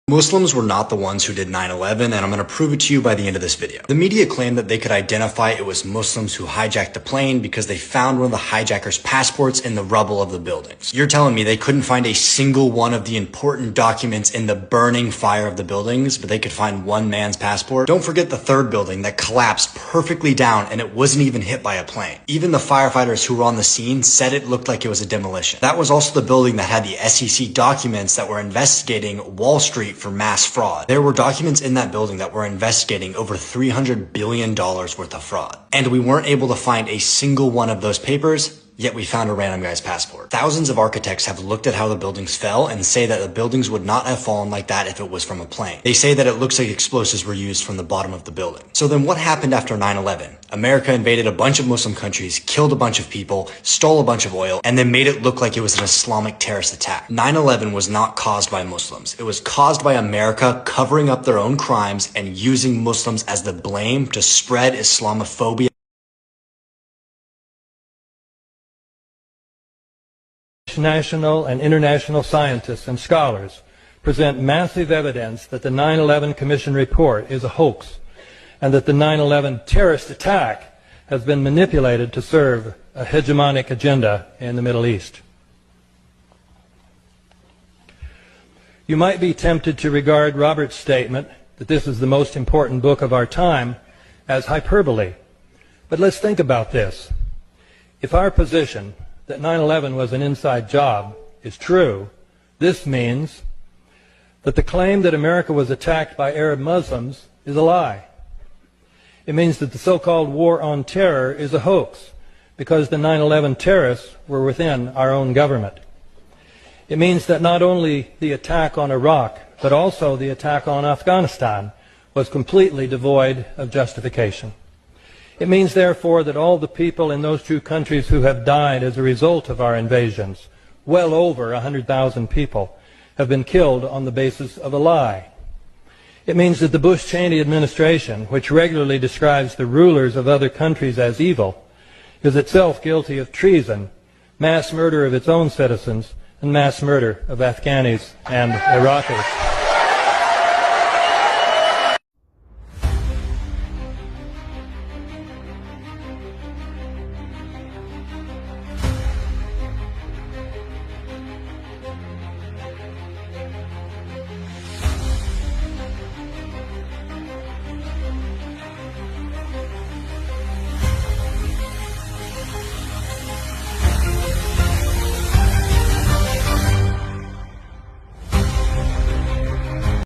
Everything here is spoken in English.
Muslims were not the ones who did 9/11, and I'm going to prove it to you by the end of this video. The media claimed that they could identify it was Muslims who hijacked the plane because they found one of the hijackers' passports in the rubble of the buildings. You're telling me they couldn't find a single one of the important documents in the burning fire of the buildings, but they could find one man's passport? Don't forget the third building that collapsed perfectly down and it wasn't even hit by a plane. Even the firefighters who were on the scene said it looked like it was a demolition. That was also the building that had the SEC documents that were investigating Wall Street for mass fraud. There were documents in that building that were investigating over $300 billion worth of fraud. And we weren't able to find a single one of those papers, yet we found a random guy's passport. Thousands of architects have looked at how the buildings fell and say that the buildings would not have fallen like that if it was from a plane. They say that it looks like explosives were used from the bottom of the building. So then what happened after 9/11? America invaded a bunch of Muslim countries, killed a bunch of people, stole a bunch of oil, and then made it look like it was an Islamic terrorist attack. 9/11 was not caused by Muslims. It was caused by America covering up their own crimes and using Muslims as the blame to spread Islamophobia. National and international scientists and scholars present massive evidence that the 9/11 Commission report is a hoax and that the 9/11 terrorist attack has been manipulated to serve a hegemonic agenda in the Middle East. You might be tempted to regard Robert's statement that this is the most important book of our time as hyperbole. But let's think about this. If our position that 9/11 was an inside job is true, this means that the claim that America was attacked by Arab Muslims is a lie. It means that the so-called war on terror is a hoax because the 9/11 terrorists were within our own government. It means that not only the attack on Iraq, but also the attack on Afghanistan was completely devoid of justification. It means, therefore, that all the people in those two countries who have died as a result of our invasions, well over 100,000 people, have been killed on the basis of a lie. It means that the Bush-Cheney administration, which regularly describes the rulers of other countries as evil, is itself guilty of treason, mass murder of its own citizens, and mass murder of Afghanis and Iraqis.